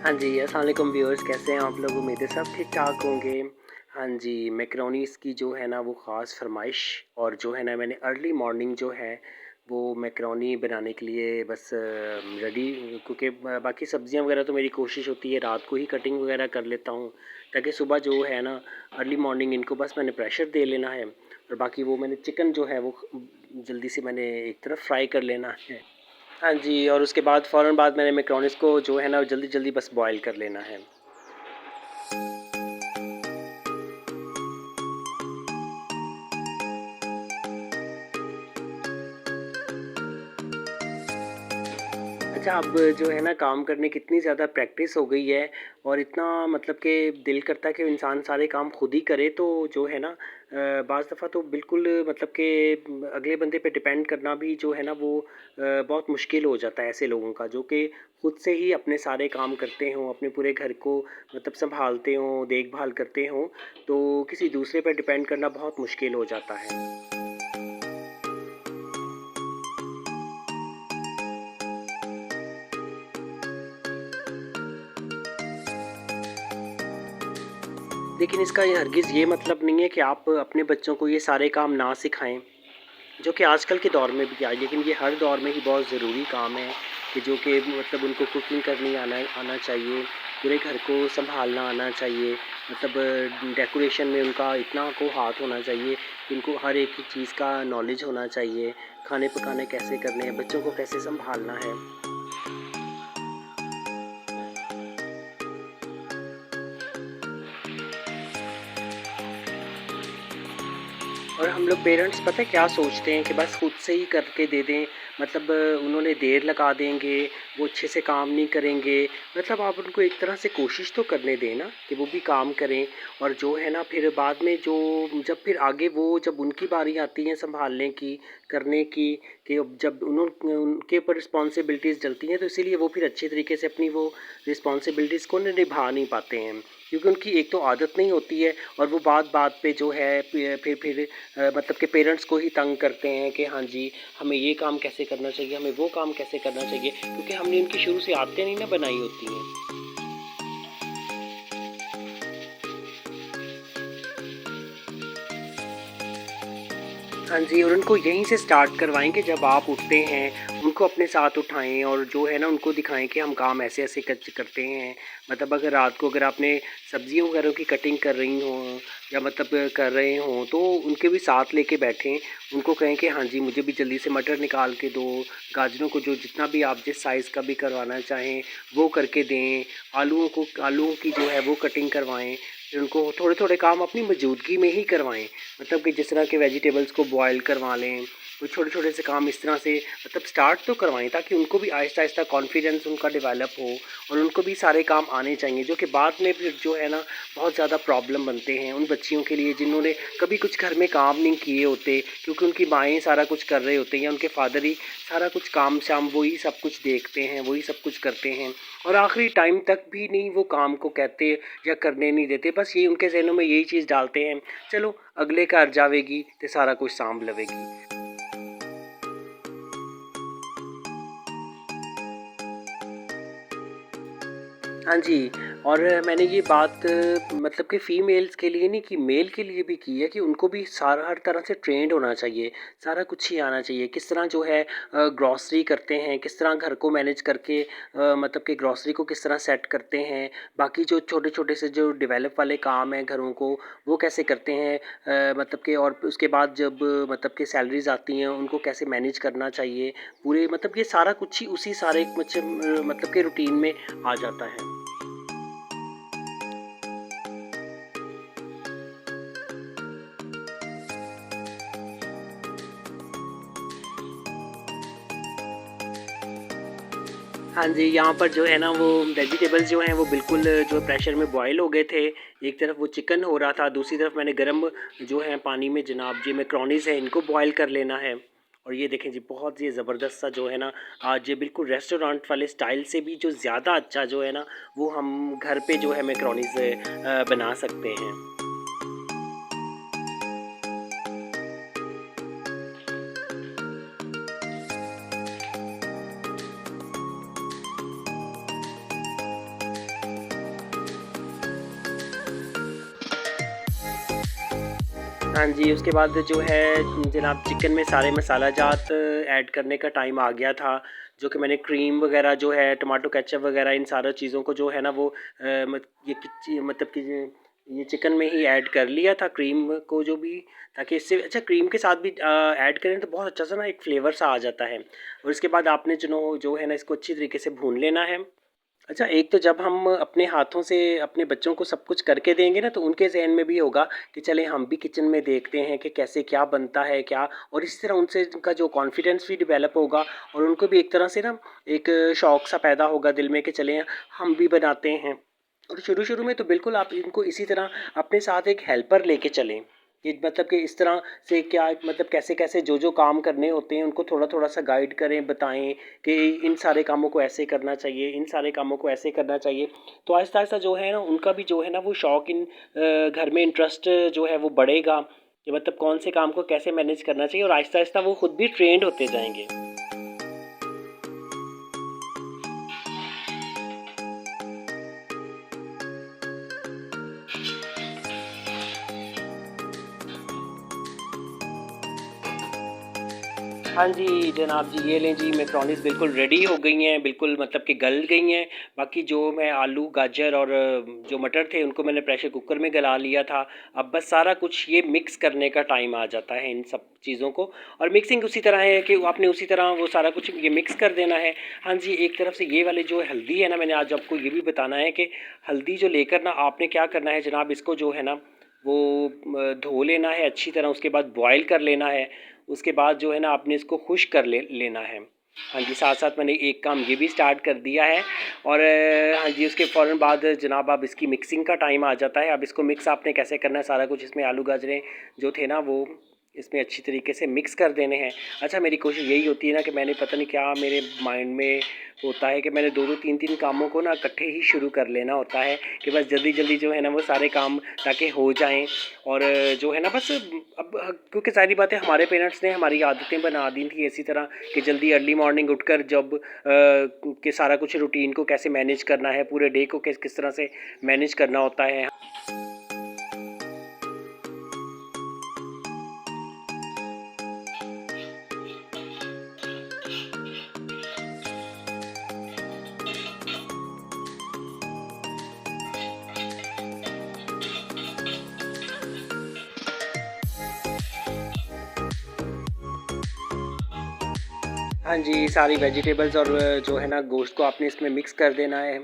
हाँ जी, अस्सलाम वालेकुम व्यूअर्स, कैसे हैं आप लोग? उम्मीद है सब ठीक-ठाक होंगे। हाँ जी, मैकरोनीज़ की जो है ना वो ख़ास फ़रमाइश और जो है ना मैंने अर्ली मॉर्निंग जो है वो मैकरोनी बनाने के लिए बस रेडी, क्योंकि बाकी सब्ज़ियाँ वग़ैरह तो मेरी कोशिश होती है रात को ही कटिंग वग़ैरह कर लेता हूँ, ताकि सुबह जो है ना अर्ली मॉर्निंग इनको बस मैंने प्रेशर दे लेना है और बाकी वो मैंने चिकन जो है वो जल्दी से मैंने एक तरफ फ्राई कर लेना है। हाँ जी, और उसके बाद फ़ौरन बाद मैंने मैकरोनीज़ को जो है ना जल्दी-जल्दी बस बॉयल कर लेना है। अच्छा, अब जो है ना काम करने की इतनी ज़्यादा प्रैक्टिस हो गई है और इतना मतलब कि दिल करता है कि इंसान सारे काम खुद ही करे, तो जो है ना बाज़ दफ़ा तो बिल्कुल मतलब कि अगले बंदे पे डिपेंड करना भी जो है ना वो बहुत मुश्किल हो जाता है ऐसे लोगों का, जो कि खुद से ही अपने सारे काम करते हों, अपने पूरे घर को मतलब सँभालते हों, देखभाल करते हों, तो किसी दूसरे पे डिपेंड करना बहुत मुश्किल हो जाता है। लेकिन इसका ये हरगिज़ ये मतलब नहीं है कि आप अपने बच्चों को ये सारे काम ना सिखाएँ, जो कि आजकल के दौर में भी आए, लेकिन ये हर दौर में ही बहुत ज़रूरी काम है कि जो कि मतलब उनको कुकिंग करनी आना आना चाहिए, पूरे घर को सँभालना आना चाहिए, मतलब डेकोरेशन में उनका इतना को हाथ होना चाहिए कि उनको हर एक ही चीज़ का नॉलेज होना चाहिए, खाने पकाने कैसे करने हैं, बच्चों को कैसे सँभालना है। और हम लोग पेरेंट्स पता है क्या सोचते हैं कि बस खुद से ही करके दे दें, मतलब उन्होंने देर लगा देंगे, वो अच्छे से काम नहीं करेंगे। मतलब आप उनको एक तरह से कोशिश तो करने दें ना कि वो भी काम करें, और जो है ना फिर बाद में जो जब फिर आगे वो जब उनकी बारी आती है सँभालने की, करने की, कि अब जब उनके ऊपर रिस्पॉन्सिबिलिटीज़ डलती हैं, तो इसीलिए वो फिर अच्छे तरीके से अपनी वो रिस्पॉन्सिबिलिटीज़ को निभा नहीं पाते हैं। क्योंकि उनकी एक तो आदत नहीं होती है और वो बात-बात पे जो है फिर मतलब कि पेरेंट्स को ही तंग करते हैं कि हाँ जी, हमें ये काम कैसे करना चाहिए, हमें वो काम कैसे करना चाहिए, क्योंकि हमने उनकी शुरू से आदतें नहीं ना बनाई होती हैं। हाँ जी, और उनको यहीं से स्टार्ट करवाएँ कि जब आप उठते हैं, उनको अपने साथ उठाएँ और जो है ना उनको दिखाएँ कि हम काम ऐसे-ऐसे करते हैं। मतलब अगर रात को अगर आपने सब्जियों वगैरह की कटिंग कर रही हों या मतलब कर रहे हों, तो उनके भी साथ लेके बैठें। उनको कहें कि हाँ जी, मुझे भी जल्दी से मटर निकाल के दो, गाजरों को जो जितना भी आप जिस साइज़ का भी करवाना चाहें, वो करके दें। आलूओं की जो है वो कटिंग करवाएँ। फिर उनको थोड़े-थोड़े काम अपनी मौजूदगी में ही करवाएँ। मतलब कि जिस तरह के वेजिटेबल्स को बॉयल करवा लें, कोई छोटे-छोटे से काम इस तरह से मतलब स्टार्ट तो करवाएँ, ताकि उनको भी आहिस्ता-आहिस्ता कॉन्फिडेंस उनका डेवलप हो और उनको भी सारे काम आने चाहिए, जो कि बाद में फिर जो है ना बहुत ज़्यादा प्रॉब्लम बनते हैं उन बच्चियों के लिए जिन्होंने कभी कुछ घर में काम नहीं किए होते, क्योंकि उनकी माएँ सारा कुछ कर रहे होते हैं या उनके फादर ही सारा कुछ काम-शाम वही सब कुछ देखते हैं, वही सब कुछ करते हैं और आखिरी टाइम तक भी नहीं वो काम को कहते या करने नहीं देते। बस ये उनके ज़हनों में यही चीज़ डालते हैं, चलो अगले घर जावेगी ते सारा कुछ सांभ लवेगी। हाँ जी, और मैंने ये बात मतलब कि फ़ीमेल्स के लिए नहीं कि मेल के लिए भी की है कि उनको भी सारा हर तरह से ट्रेन्ड होना चाहिए, सारा कुछ ही आना चाहिए। किस तरह जो है ग्रॉसरी करते हैं, किस तरह घर को मैनेज करके मतलब कि ग्रॉसरी को किस तरह सेट करते हैं, बाकी जो छोटे-छोटे से जो डेवलप वाले काम हैं घरों को, वो कैसे करते हैं, मतलब कि और उसके बाद जब मतलब कि सैलरीज़ आती हैं, उनको कैसे मैनेज करना चाहिए। पूरे मतलब ये सारा कुछ ही उसी सारे मतलब के रूटीन में आ जाता है। हाँ जी, यहाँ पर जो है ना वो वेजिटेबल्स जो हैं वो बिल्कुल जो प्रेशर में बॉयल हो गए थे। एक तरफ वो चिकन हो रहा था, दूसरी तरफ मैंने गरम जो है पानी में जनाब जी मैकरोनीज़ हैं इनको बॉयल कर लेना है। और ये देखें जी बहुत ही ज़बरदस्त सा जो है ना आज ये बिल्कुल रेस्टोरेंट वाले स्टाइल से भी जो ज़्यादा अच्छा जो है ना वो हम घर पे जो है मैकरोनीज़ बना सकते हैं। हाँ जी, उसके बाद जो है जनाब चिकन में सारे मसाला जात ऐड करने का टाइम आ गया था, जो कि मैंने क्रीम वग़ैरह जो है टमाटो केचअप वग़ैरह इन सारा चीज़ों को जो है ना वो मत ये किच मतलब कि ये चिकन में ही ऐड कर लिया था क्रीम को जो भी, ताकि इससे अच्छा क्रीम के साथ भी ऐड करें तो बहुत अच्छा सा ना एक फ्लेवर सा आ जाता है। और इसके बाद आपने जो है ना इसको अच्छी तरीके से भून लेना है। अच्छा, एक तो जब हम अपने हाथों से अपने बच्चों को सब कुछ करके देंगे ना, तो उनके ज़हन में भी होगा कि चलें हम भी किचन में देखते हैं कि कैसे क्या बनता है, क्या और इसी तरह उनसे उनका जो कॉन्फिडेंस भी डेवलप होगा और उनको भी एक तरह से ना एक शौक सा पैदा होगा दिल में कि चलें हम भी बनाते हैं। और शुरू-शुरू में तो बिल्कुल आप इनको इसी तरह अपने साथ एक हेल्पर लेके चलें, कि मतलब कि इस तरह से क्या मतलब कैसे-कैसे जो-जो काम करने होते हैं उनको थोड़ा-थोड़ा सा गाइड करें, बताएँ कि इन सारे कामों को ऐसे करना चाहिए, इन सारे कामों को ऐसे करना चाहिए। तो आहिस्ता-आहिस्ता जो है ना उनका भी जो है ना वो शौक घर में इंटरेस्ट जो है वो बढ़ेगा, कि मतलब कौन से काम को कैसे मैनेज करना चाहिए और आहिस्ता-आहिस्ता वो खुद भी ट्रेंड होते जाएँगे। हाँ जी, जनाब जी, ये लें जी मैकरोनीज़ बिल्कुल रेडी हो गई हैं, बिल्कुल मतलब कि गल गई हैं। बाकी जो मैं आलू, गाजर और जो मटर थे उनको मैंने प्रेशर कुकर में गला लिया था। अब बस सारा कुछ ये मिक्स करने का टाइम आ जाता है इन सब चीज़ों को, और मिक्सिंग उसी तरह है कि आपने उसी तरह वो सारा कुछ ये मिक्स कर देना है। हाँ जी, एक तरफ से ये वाली जो हल्दी है ना, मैंने आज आपको ये भी बताना है कि हल्दी जो लेकर ना आपने क्या करना है जनाब, इसको जो है ना वो धो लेना है अच्छी तरह, उसके बाद बॉयल कर लेना है। उसके बाद जो है ना आपने इसको खुश्क कर लेना है। हाँ जी, साथ-साथ मैंने एक काम ये भी स्टार्ट कर दिया है। और हाँ जी, उसके फ़ौरन बाद जनाब अब इसकी मिक्सिंग का टाइम आ जाता है। अब इसको मिक्स आपने कैसे करना है, सारा कुछ इसमें आलू गाजरें जो थे ना वो इसमें अच्छी तरीके से मिक्स कर देने हैं। अच्छा, मेरी कोशिश यही होती है ना कि मैंने पता नहीं क्या मेरे माइंड में होता है कि मैंने 2-2 3-3 कामों को ना इकट्ठे ही शुरू कर लेना होता है, कि बस जल्दी-जल्दी जो है ना वो सारे काम ताकि हो जाएँ। और जो है ना बस अब क्योंकि ज़ाहिर-सी बात है हमारे पेरेंट्स ने हमारी आदतें बना दी थी इसी तरह कि जल्दी अर्ली मॉर्निंग उठकर जब कि सारा कुछ रूटीन को कैसे मैनेज करना है, पूरे डे को किस किस तरह से मैनेज करना होता है। हाँ जी, सारी वेजिटेबल्स और जो है ना गोश्त को आपने इसमें मिक्स कर देना है।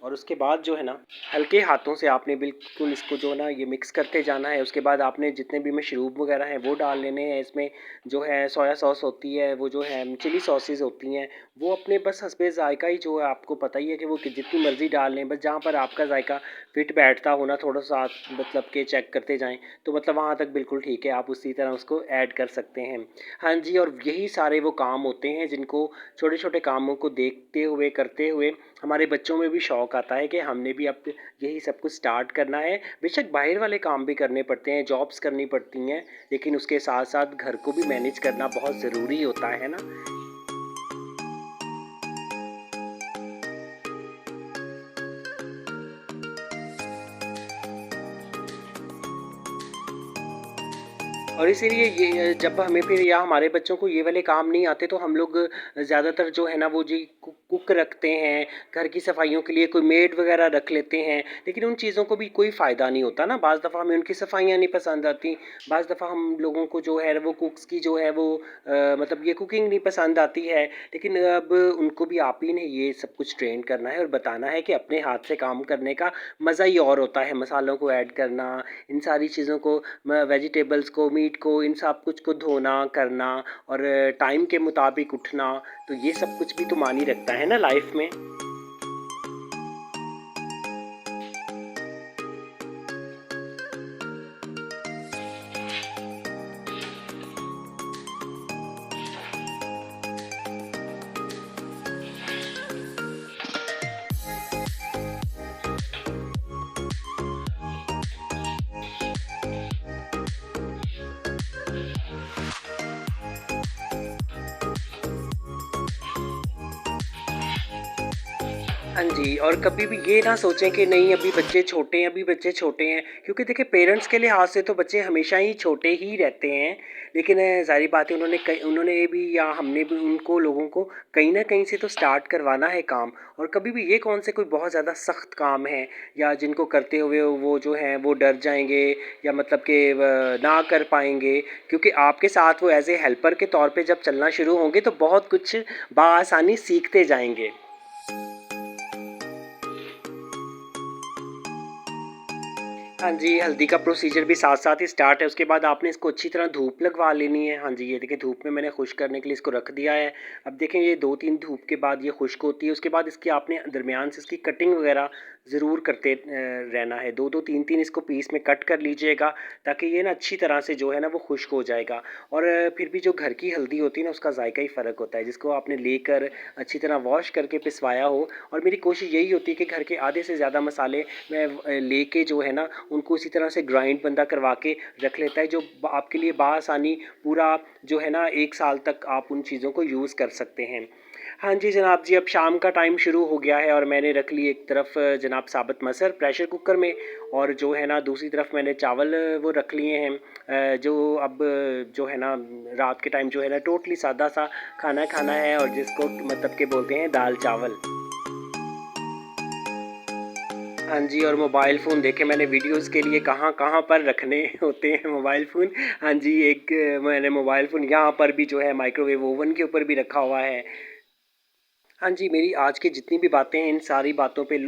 और उसके बाद जो है ना हल्के हाथों से आपने बिल्कुल इसको जो है ना ये मिक्स करते जाना है। उसके बाद आपने जितने भी मशरूब वग़ैरह हैं वो डाल लेने हैं इसमें। जो है सोया सॉस होती है, वो जो है चिली सॉसेस होती हैं, वो अपने बस हस्बे ज़ायक़ा ही जो है आपको पता ही है कि वो कि जितनी मर्ज़ी डाल लें, बस जहाँ पर आपका ज़ायक़ा फिट बैठता हो ना थोड़ा-सा आप मतलब के चेक करते जाएँ, तो मतलब वहाँ तक बिल्कुल ठीक है, आप उसी तरह उसको ऐड कर सकते हैं। हाँ जी, और यही सारे वो काम होते हैं जिनको छोटे-छोटे कामों को देखते हुए, करते हुए हमारे बच्चों में भी शौक़ आता है कि हमने भी अब यही सब कुछ स्टार्ट करना है। बेशक बाहर वाले काम भी करने पड़ते हैं, जॉब्स करनी पड़ती हैं, लेकिन उसके साथ-साथ घर को भी मैनेज करना बहुत ज़रूरी होता है ना। और इसीलिए ये जब हमें फिर या हमारे बच्चों को ये वाले काम नहीं आते, तो हम लोग ज़्यादातर जो है ना वो जी कुक रखते हैं, घर की सफाइयों के लिए कोई मेड वगैरह रख लेते हैं, लेकिन उन चीज़ों को भी कोई फ़ायदा नहीं होता ना। बाज़ दफ़ा हमें उनकी सफाइयाँ नहीं पसंद आती, बाज़ दफ़ा हम लोगों को जो है वो कुक्स की जो है वो मतलब ये कुकिंग नहीं पसंद आती है। लेकिन अब उनको भी आप ही ने ये सब कुछ ट्रेन करना है और बताना है कि अपने हाथ से काम करने का मज़ा ही और होता है। मसालों को ऐड करना, इन सारी चीज़ों को वेजिटेबल्स को, मीट को, इन सब कुछ को धोना, करना और टाइम के मुताबिक उठना, तो ये सब कुछ भी तो मायने रखता है ना लाइफ में। हाँ जी, और कभी भी ये ना सोचें कि नहीं अभी बच्चे छोटे हैं, अभी बच्चे छोटे हैं, क्योंकि देखिए पेरेंट्स के लिहाज़ से तो बच्चे हमेशा ही छोटे ही रहते हैं। लेकिन ज़ाहिर बात है उन्होंने भी या हमने भी उनको लोगों को कहीं न कहीं से तो स्टार्ट करवाना है काम। और कभी भी ये कौन से कोई बहुत ज़्यादा सख्त काम है या जिनको करते हुए वो जो हैं वो डर जाएँगे या मतलब कि ना कर पाएँगे, क्योंकि आपके साथ वो एज़ ए हेल्पर के तौर पे जब चलना शुरू होंगे तो बहुत कुछ बआसानी सीखते जाएँगे। हाँ जी, हल्दी का प्रोसीजर भी साथ-साथ ही स्टार्ट है, उसके बाद आपने इसको अच्छी तरह धूप लगवा लेनी है। हाँ जी, ये देखिए धूप में मैंने खुश्क करने के लिए इसको रख दिया है। अब देखें ये 2-3 धूप के बाद ये खुश्क होती है, उसके बाद इसकी आपने दरमियान से इसकी कटिंग वगैरह ज़रूर करते रहना है। 2-2 3-3 इसको पीस में कट कर लीजिएगा, ताकि ये ना अच्छी तरह से जो है ना वो खुश्क हो जाएगा। और फिर भी जो घर की हल्दी होती है ना उसका ज़ायका ही फ़र्क होता है, जिसको आपने लेकर अच्छी तरह वॉश करके पिसवाया हो। और मेरी कोशिश यही होती है कि घर के आधे से ज़्यादा मसाले मैं लेके जो है ना उनको इसी तरह से ग्राइंड बंदा करवा के रख लेता है, जो आपके लिए बआसानी पूरा जो है ना 1 साल तक आप उन चीज़ों को यूज़ कर सकते हैं। हाँ जी जनाब जी, अब शाम का टाइम शुरू हो गया है और मैंने रख ली एक तरफ जनाब साबुत मसर प्रेशर कुकर में, और जो है ना दूसरी तरफ मैंने चावल वो रख लिए हैं। जो अब जो है ना रात के टाइम जो है ना टोटली सादा सा खाना खाना है, और जिसको मतलब के बोलते हैं दाल चावल। हाँ जी, और मोबाइल फ़ोन देखे मैंने वीडियोज़ के लिए कहाँ-कहाँ पर रखने होते हैं मोबाइल फ़ोन। हाँ जी, एक मैंने मोबाइल फ़ोन यहाँ पर भी जो है माइक्रोवेव ओवन के ऊपर भी रखा हुआ है। हाँ जी, मेरी आज की जितनी भी बातें हैं, इन सारी बातों पे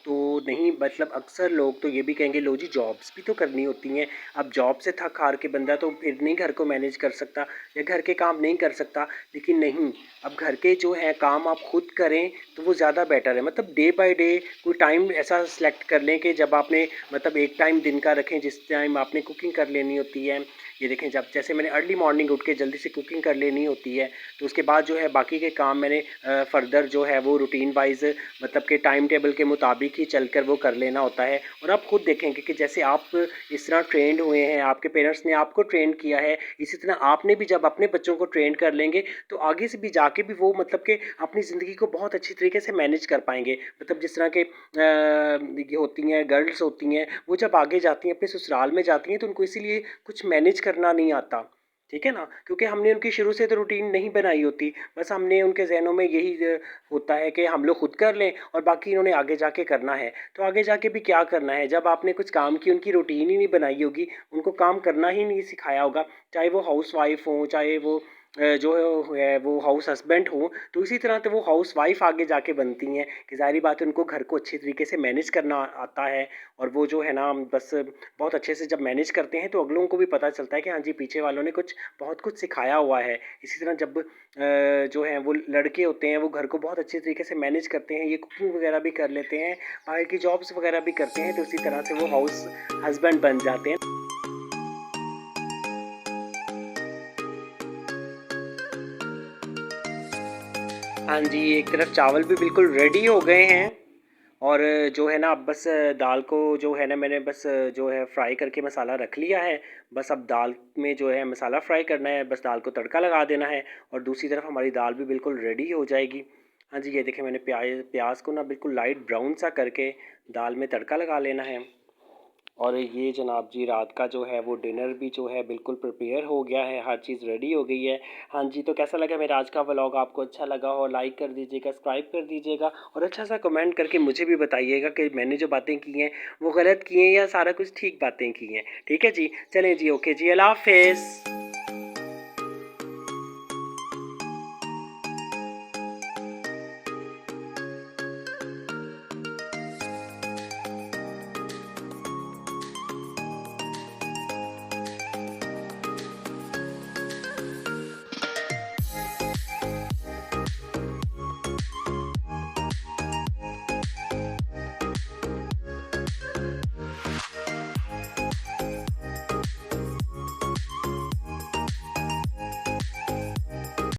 तो नहीं, मतलब अक्सर लोग तो ये भी कहेंगे लो जी जॉब्स भी तो करनी होती हैं। अब जॉब से थक हार के बंदा तो फिर नहीं घर को मैनेज कर सकता या घर के काम नहीं कर सकता। लेकिन नहीं, अब घर के जो हैं काम आप खुद करें तो वो ज़्यादा बेटर है। मतलब डे बाय डे कोई टाइम ऐसा सेलेक्ट कर लें कि जब आपने मतलब एक टाइम दिन का रखें जिस टाइम आपने कुकिंग कर लेनी होती है। ये देखें जब जैसे मैंने अर्ली मॉर्निंग उठ के जल्दी से कुकिंग कर लेनी होती है, तो उसके बाद जो है बाकी के काम मैंने फ़र्दर जो है वो रूटीन वाइज़ मतलब कि टाइम टेबल के मुताबिक ही चलकर वो कर लेना होता है। और आप खुद देखेंगे कि जैसे आप इस तरह ट्रेंड हुए हैं, आपके पेरेंट्स ने आपको ट्रेंड किया है, इसी तरह आपने भी जब अपने बच्चों को ट्रेंड कर लेंगे, तो आगे से भी जाके भी वो मतलब कि अपनी ज़िंदगी को बहुत अच्छी तरीके से मैनेज कर पाएँगे। मतलब जिस तरह के ये होती हैं, गर्ल्स होती हैं, वो जब आगे जाती हैं, अपने ससुराल में जाती हैं, तो उनको इसीलिए कुछ मैनेज करना नहीं आता। ठीक है ना? क्योंकि हमने उनकी शुरू से तो रूटीन नहीं बनाई होती। बस हमने उनके ज़हनों में यही होता है कि हम लोग खुद कर लें और बाकी इन्होंने आगे जाके करना है। तो आगे जाके भी क्या करना है, जब आपने कुछ काम की उनकी रूटीन ही नहीं बनाई होगी, उनको काम करना ही नहीं सिखाया होगा, चाहे वो हाउसवाइफ़ हों, चाहे वो जो है वो हाउस हस्बैंड हों, तो इसी तरह तो वो हाउसवाइफ़ आगे जाके बनती हैं कि ज़ाहिर-सी बात है उनको घर को अच्छी तरीके से मैनेज करना आता है। और वो जो है ना बस बहुत अच्छे से जब मैनेज करते हैं तो अगलों को भी पता चलता है कि हाँ जी, पीछे वालों ने कुछ बहुत कुछ सिखाया हुआ है। इसी तरह जब जो हैं वो लड़के होते हैं वो घर को बहुत अच्छे तरीके से मैनेज करते हैं, ये कुकिंग वगैरह भी कर लेते हैं, बाहर की जॉब्स वगैरह भी करते हैं, तो इसी तरह से वो हाउस हस्बैंड बन जाते हैं। हाँ जी, एक तरफ चावल भी बिल्कुल रेडी हो गए हैं, और जो है ना अब बस दाल को जो है ना मैंने बस जो है फ्राई करके मसाला रख लिया है। बस अब दाल में जो है मसाला फ्राई करना है, बस दाल को तड़का लगा देना है और दूसरी तरफ हमारी दाल भी बिल्कुल रेडी हो जाएगी। हाँ जी, ये देखिए मैंने प्याज़ को ना बिल्कुल लाइट ब्राउन सा करके दाल में तड़का लगा लेना है। और ये जनाब जी रात का जो है वो डिनर भी जो है बिल्कुल प्रिपेयर हो गया है, हर चीज़ रेडी हो गई है। हाँ जी, तो कैसा लगा मेरा आज का व्लॉग? आपको अच्छा लगा हो लाइक कर दीजिएगा, सब्सक्राइब कर दीजिएगा और अच्छा-सा कमेंट करके मुझे भी बताइएगा कि मैंने जो बातें की हैं वो गलत की हैं या सारा कुछ ठीक बातें की हैं। ठीक है जी? चलें जी, ओके जी, अल्लाह हाफ़िज़।